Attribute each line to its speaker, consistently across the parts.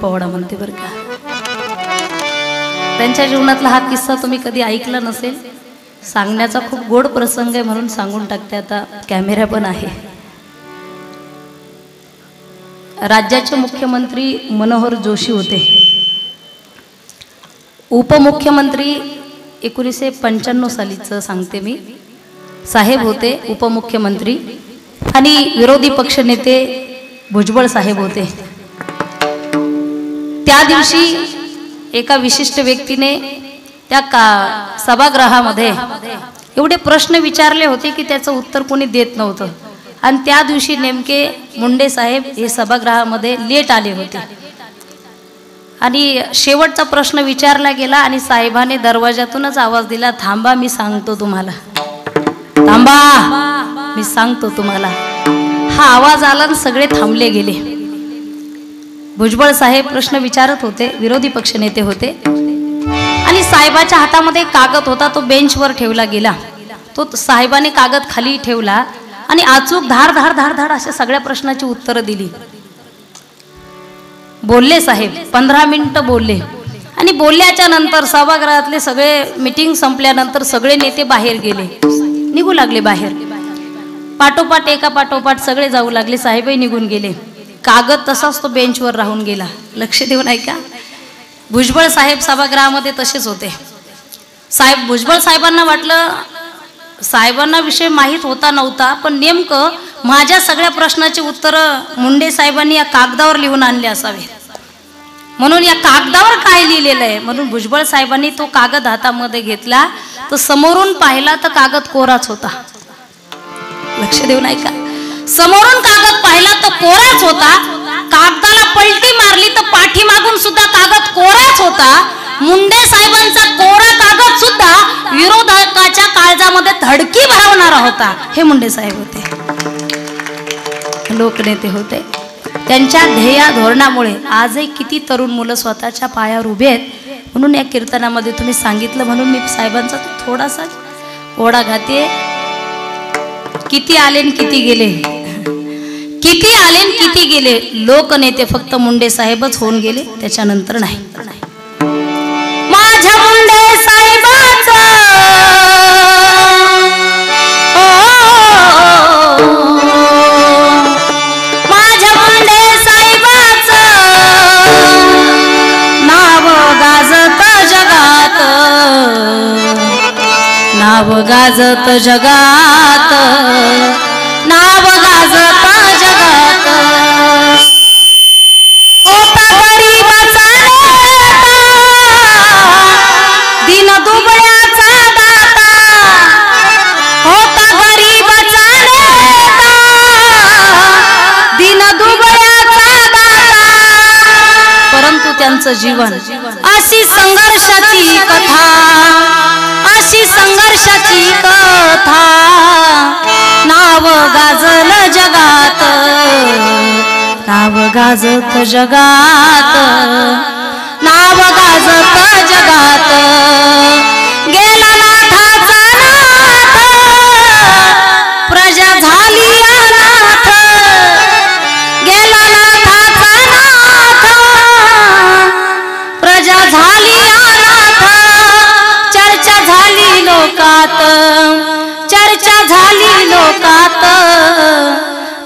Speaker 1: पोवाडा म्हणते बरं का। त्यांच्या जीवनातला हा किस्सा तुम्ही कधी ऐकला नसेल, सांगण्याचा खूप गोड प्रसंग आहे म्हणून सांगून टाकते। आता कॅमेरा पण आहे। राज्याचे मुख्यमंत्री मनोहर जोशी होते। उपमुख्यमंत्री 1995 सालीचं सांगते मी, साहेब होते उपमुख्यमंत्री, आणि विरोधी पक्षनेते भुजबळ साहेब होते। त्या दिवशी एका विशिष्ट व्यक्तीने त्या सभागृहामध्ये एवढे प्रश्न विचारले होते की त्याचं उत्तर कोणी देत नव्हतं, आणि त्या दिवशी नेमके मुंडे साहेब हे सभागृहामध्ये लेट आले होते, आणि शेवटचा प्रश्न विचारला गेला आणि साहेबाने दरवाजातूनच आवाज दिला, थांबा मी सांगतो तुम्हाला, थांबा मी सांगतो तुम्हाला। हा आवाज आला आणि सगळे थांबले गेले। भुजबळ साहेब प्रश्न विचारत होते, विरोधी पक्षनेते होते, आणि साहेबाच्या हातामध्ये कागद होता, तो बेंचवर ठेवला गेला। तो साहेबाने कागद खाली ठेवला आणि अचूक धार धार धार धार अशा सगळ्या प्रश्नाची उत्तरं दिली। बोलले साहेब 15 मिनिटं बोलले, आणि बोलल्याच्या नंतर सभागृहातले सगळे मीटिंग संपल्यानंतर सगळे नेते बाहेर गेले, निघू लागले बाहेर, पाठोपाठ एका पाठोपाठ सगळे जाऊ लागले, साहेबही निघून गेले। कागद तसाच तो बेंचवर राहून गेला। लक्ष देऊन ऐका, भुजबळ साहेब सभागृहामध्ये तसेच होते। साहेब भुजबळ साहेबांना वाटलं, साहेबांना विषय माहीत होता नव्हता, पण नेमकं माझ्या सगळ्या प्रश्नाची उत्तरं मुंडे साहेबांनी या कागदावर लिहून आणले असावे, म्हणून या कागदावर काय लिहिलेलं आहे, म्हणून भुजबळ साहेबांनी तो कागद हातामध्ये घेतला, तर समोरून पाहिला तर कागद कोराच होता। लक्ष देऊन ऐका, समोरून कागद पाहिला तर कोराच होता, कागदाला पलटी मारली तर पाठीमागून सुद्धा कागद कोराच होता। मुंडे साहेबांचा कोरा कागद सुद्धा विरोधकाच्या काळजामध्ये धडकी भरवणारा होता। हे मुंडे साहेब होते, लोकनेते होते। त्यांच्या ध्येय धोरणामुळे आजही किती तरुण मुलं स्वतःच्या पायावर उभे आहेत, म्हणून या कीर्तनामध्ये तुम्ही सांगितलं, म्हणून मी साहेबांचा थोडासा ओढा घाते। किती आले किती गेले, किती आले किती गेले, लोकनेते फक्त मुंडे साहेबच होऊन गेले, त्याच्यानंतर नाही। माझ्या मुंडे साहेबाचं माझ्या मुंडे साहेबाचं नाव गाजत जगात, नाव गाजत जगात, नाव गाजत जगात। होता गरीबाचा नेता, दिन दुबळ्याचा दाता, होता गरीबाचा नेता, दिन दुबळ्याचा दाता, परंतु त्यांचं जीवन अशी संघर्षाची कथा, अशी संघर्षाची कथा, नाव गाजलं जगात, नाव गाजत जगात, नाव गाजत जगात। गेला नाथाचा नाथ, प्रजा झाली अनाथ, गेला नाथाचा नाथ, प्रजा झाली अनाथ। चर्चा झाली लोकात, चर्चा झाली लोकात,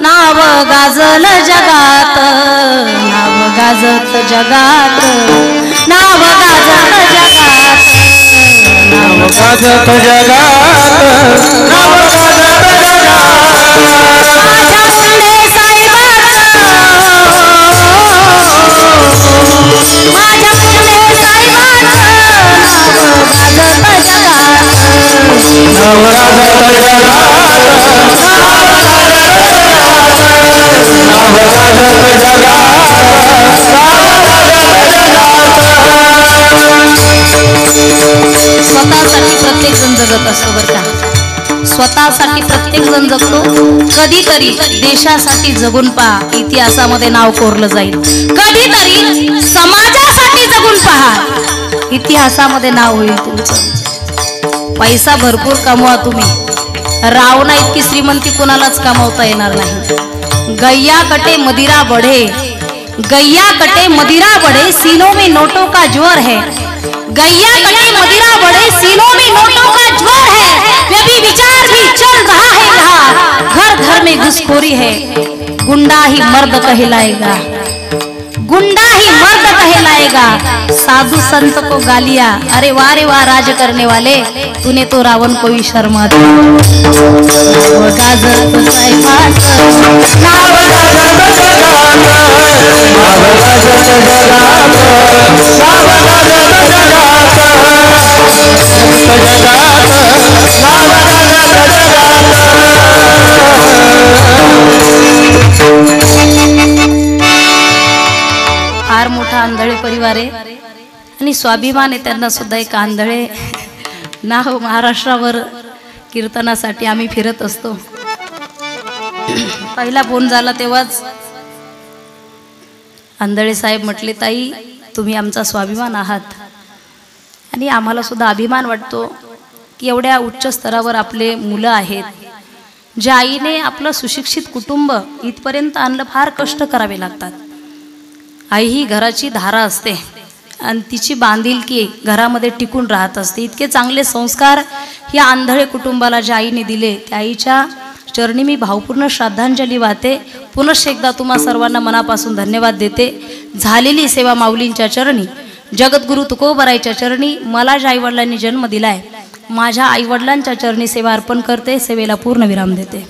Speaker 1: नाव गाजलं जगात, नाव गाजत जगात, नाव गाजत जगात, नाव गाजत जगात, नाव गाजत जगात। माझ्या मुंडे साहेबाचं, माझ्या मुंडे साहेबाचं नाव गाजत जगात, नाव गाजत जगात, स्वतःसाठी प्रत्येक जण जगत असतो बरं का, स्वतःसाठी प्रत्येक जण जगतो। कधीतरी देशासाठी जगून पहा, इतिहासामध्ये नाव कोरलं जाईल। कधीतरी समाजासाठी जगून पहा, इतिहासामध्ये नाव होईल तुमचं। पैसा भरपूर कमवा तुम्ही, रावणा इतकी श्रीमंती कोणालाच कमावता येणार नाही। गैया कटे मदिरा बढे, गैया कटे मदिरा बढ़े सीनों में नोटों का ज्वर है। गैया कटे मदिरा बढ़े सीनों में नोटों का ज्वर है। व्यभी विचार भी चल रहा है यहाँ, घर घर में घुसखोरी है। गुंडा ही मर्द कहलाएगा, गुंडा ही मर्द कहलाएगा। साधु संत को गालियां, अरे वाह रे वाह राज करने वाले, तूने तो रावण को ही शर्मा दिया। फार मोठा आंधळे परिवार आहे आणि स्वाभिमान आहे त्यांना सुद्धा। एक आंधळे नाव महाराष्ट्रावर कीर्तनासाठी आम्ही फिरत असतो। पहिला फोन झाला तेव्हाच आंधळे साहेब म्हटले, ताई तुम्ही आमचा स्वाभिमान आहात आणि आम्हाला सुद्धा अभिमान वाटतो की एवढ्या उच्च स्तरावर आपले मुलं आहेत। ज्या आईने आपलं सुशिक्षित कुटुंब इथपर्यंत आणलं, फार कष्ट करावे लागतात। आई ही घराची धारा असते आणि तिची बांधिलकी घरामध्ये टिकून राहत असते। इतके चांगले संस्कार या आंधळे कुटुंबाला ज्या आईने दिले, त्या आईच्या चरणी मी भावपूर्ण श्रद्धांजली वाहते। पुनश्च एकदा तुम्हा सर्वांना मनापासून धन्यवाद देते। झालेली सेवा माऊलींच्या चरणी, जगद्गुरु तुकोबरायच्या चरणी, मला ज्या आईवडिलांनी जन्म दिलाय माझ्या आईवडिलांच्या चरणी सेवा अर्पण करते। सेवेला पूर्ण विराम देते।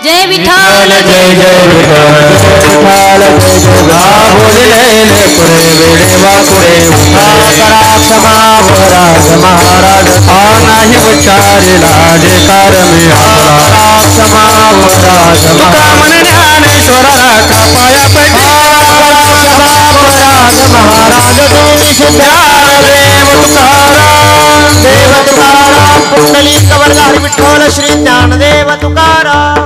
Speaker 1: जय विठ्ठल जय जय विठ्ठल
Speaker 2: महाराज नाही उच्चारे लाडेकार मी ज्ञानेश्वर पाया पैकी महाराज तुम्ही देव तुकाराम देव तुकाराम कुंडली कवरधारी विठ्ठल श्री ज्ञानदेव तुकाराम।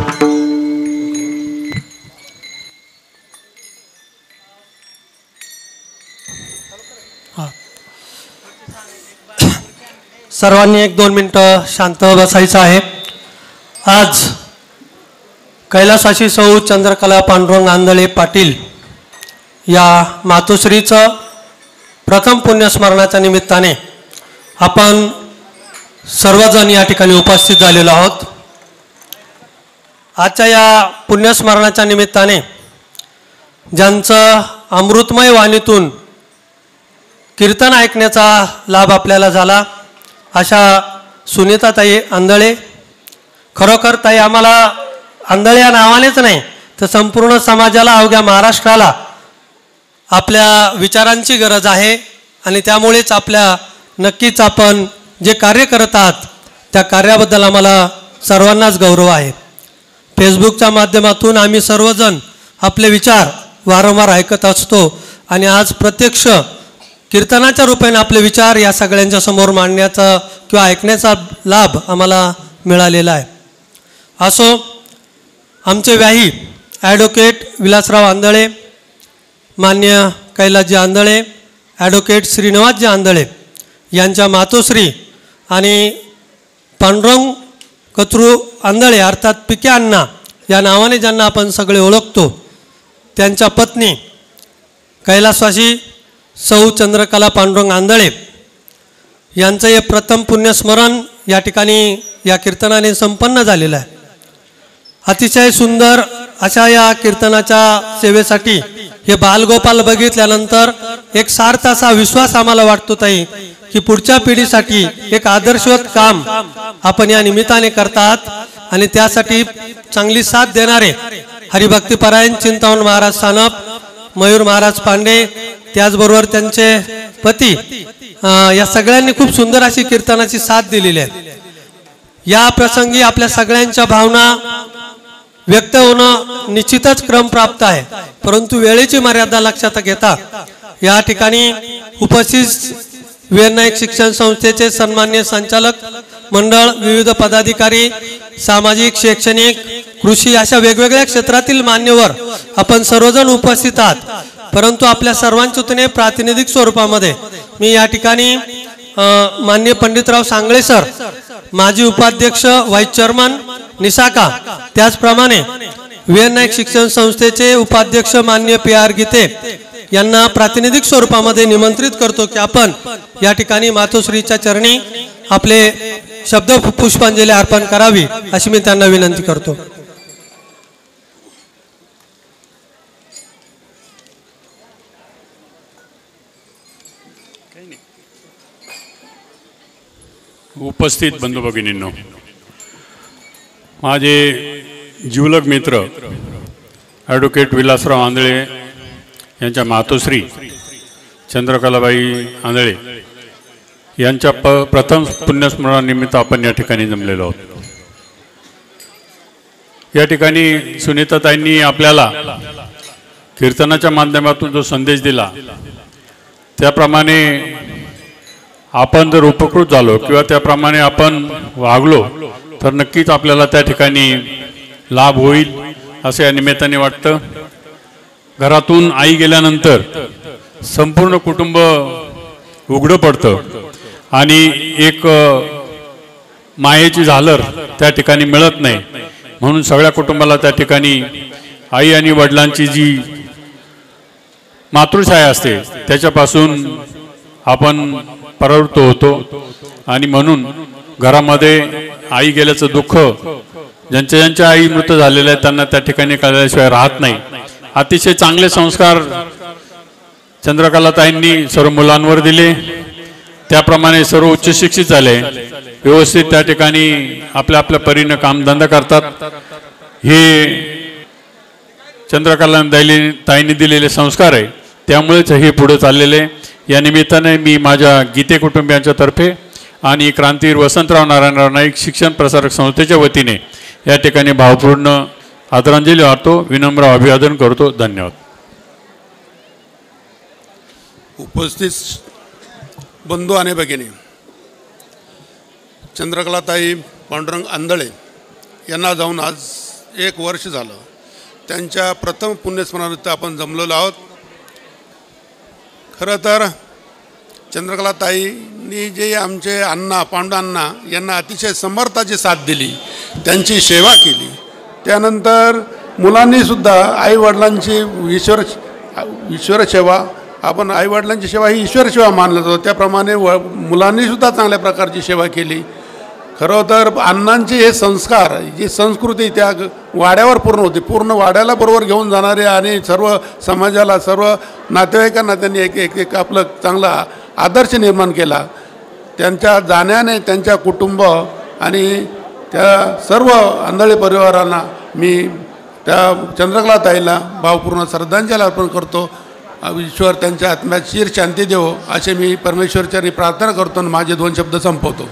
Speaker 2: सर्वांनी 1-2 मिनिटं शांत बसायचं आहे। आज कैलासवासी सौ चंद्रकला पांडुरंग आंधळे पाटील या मातोश्रीचं प्रथम पुण्यस्मरणाच्या निमित्ताने आपण सर्वजण या ठिकाणी उपस्थित झालेलो आहोत। आजच्या या पुण्यस्मरणाच्या निमित्ताने ज्यांचं अमृतमय वाणीतून कीर्तन ऐकण्याचा लाभ आपल्याला झाला, अशा सुनीताताई आंधळे, खरोखर ताई आम्हाला आंधळे या नावानेच नाही तर संपूर्ण समाजाला, अवघ्या महाराष्ट्राला आपल्या विचारांची गरज आहे आणि त्यामुळेच आपल्या नक्कीच आपण जे कार्य करत आहात त्या कार्याबद्दल आम्हाला सर्वांनाच गौरव आहे। फेसबुकच्या माध्यमातून आम्ही सर्वजण आपले विचार वारंवार ऐकत असतो आणि आज प्रत्यक्ष कीर्तनाच्या रूपाने आपले विचार या सगळ्यांच्या समोर मांडण्याचा किंवा ऐकण्याचा लाभ आम्हाला मिळालेला आहे। असो, आमचे व्याही ॲडव्होकेट विलासराव आंधळे, मान्य कैलासजी आंधळे, ॲडव्होकेट श्रीनिवासजी आंधळे यांच्या मातोश्री आणि पांडुरंग कचरू आंधळे अर्थात पिके अण्णा या नावाने ज्यांना आपण सगळे ओळखतो, त्यांच्या पत्नी कैलासवासी सौ चंद्रकला पांडुरंग आंधळे यांचं हे प्रथम पुण्यस्मरण या ठिकाणी या कीर्तनाने संपन्न झालेलं आहे। अतिशय सुंदर अशा या कीर्तनाच्या सेवेसाठी हे बालगोपाल बघितल्यानंतर एक सार्थ असा विश्वास आम्हाला वाटतो ताई की पुढच्या पिढीसाठी एक आदर्शवत काम आपण या निमित्ताने करतात आणि त्यासाठी चांगली साथ देणारे हरिभक्तीपरायण चिंतामण महाराज सानप, मयूर महाराज पांडे, त्याचबरोबर त्यांचे पती या सगळ्यांनी खूप सुंदर अशी कीर्तनाची साथ दिलेली आहे। या प्रसंगी आपल्या सगळ्यांच्या भावना व्यक्त होणं निश्चितच क्रमप्राप्त आहे, परंतु वेळेची मर्यादा लक्षात घेता या ठिकाणी उपस्थित वीरनायक शिक्षण संस्थेचे सन्मान्य संचालक मंडळ, विविध पदाधिकारी, सामाजिक, शैक्षणिक, कृषी अशा वेगवेगळ्या क्षेत्रातील मान्यवर आपण सर्वजण उपस्थित आहात। परंतु आपल्या सर्वांच्या वतीने प्रातिनिधिक स्वरूपामध्ये मी या ठिकाणी माननीय पंडितराव सांगळे सर, माजी उपाध्यक्ष, व्हाईस चेअरमन निसाका, त्याचप्रमाणे व्ही.एन. नाईक शिक्षण संस्थेचे उपाध्यक्ष मान्य PR गीते यांना प्रातिनिधिक स्वरूपामध्ये निमंत्रित करतो की आपण या ठिकाणी मातोश्रीच्या चरणी आपले शब्द पुष्पांजली अर्पण करावी अशी मी त्यांना विनंती करतो.
Speaker 3: उपस्थित बंधू भगिनींनो, माझे जीवलग मित्र ॲडव्होकेट विलासराव आंधळे यांच्या मातोश्री चंद्रकलाबाई आंधळे यांच्या प्रथम पुण्यस्मरणानिमित्त आपण या ठिकाणी जमलेलो आहोत. या ठिकाणी सुनीताताईंनी आपल्याला कीर्तनाच्या माध्यमातून जो संदेश दिला त्याप्रमाणे आपण जर उपकृत झालो किंवा त्याप्रमाणे आपण वागलो तर नक्कीच आपल्याला त्या ठिकाणी लाभ होईल असे या निमित्ताने वाटतं. घरातून आई गेल्यानंतर संपूर्ण कुटुंब उघडं पडतं आणि एक मायेची झालर त्या ठिकाणी मिळत नाही. म्हणून सगळ्या कुटुंबाला त्या ठिकाणी आई आणि वडिलांची जी मातृछाया असते त्याच्यापासून आपण परावृत्त होतो आणि म्हणून घरामध्ये आई गेल्याचं दुःख ज्यांच्या आई मृत झालेल्या आहेत त्यांना त्या ठिकाणी कळल्याशिवाय राहत नाही. अतिशय चांगले संस्कार चंद्रकलाताईंनी सर्व मुलांवर दिले, त्याप्रमाणे सर्व उच्च शिक्षित झाले, व्यवस्थित त्या ठिकाणी आपल्या आपल्या परीने कामधंदा करतात. हे चंद्रकलाताईंनी दिलेले संस्कार आहे, त्यामुळेच हे पुढे चाललेले. या निमित्ताने मी माझ्या गीते कुटुंबियांच्या तर्फे आणि क्रांतीवीर वसंतराव नारायणराव नाईक शिक्षण प्रसारक संस्थेच्या वतीने या ठिकाणी भावपूर्ण आदरांजली वाहतो, विनम्र अभिवादन करतो. धन्यवाद.
Speaker 4: उपस्थित बंधू आणि भगिनी, चंद्रकलाताई पांडुरंग आंधळे यांना जाऊन आज 1 वर्ष झालं. त्यांच्या प्रथम पुण्यस्मरणानिमित्त आपण जमलेलो आहोत. खरं तर चंद्रकलाताईंनी जे आमचे अण्णा पांडुअण्णा यांना अतिशय समर्थाची साथ दिली, त्यांची सेवा केली. त्यानंतर मुलांनीसुद्धा आईवडिलांची ईश्वर सेवा, आपण आईवडिलांची सेवा ही ईश्वर सेवा मानलं जातो, त्याप्रमाणे मुलांनीसुद्धा चांगल्या प्रकारची सेवा केली. खरं तर अण्णांचे हे संस्कार, जी संस्कृती त्या वाड्यावर पूर्ण होती, पूर्ण वाड्याला बरोबर घेऊन जाणारे आणि सर्व समाजाला सर्व नातेवाईकांना त्यांनी एक आपलं चांगला आदर्श निर्माण केला. त्यांच्या जाण्याने त्यांच्या कुटुंब आणि त्या सर्व आंधळे परिवारांना मी त्या चंद्रकलाताईला भावपूर्ण श्रद्धांजली अर्पण करतो. ईश्वर त्यांच्या आत्म्यात चिर शांती देवो असे मी परमेश्वरचरणी प्रार्थना करतो आणि माझे 2 शब्द संपवतो.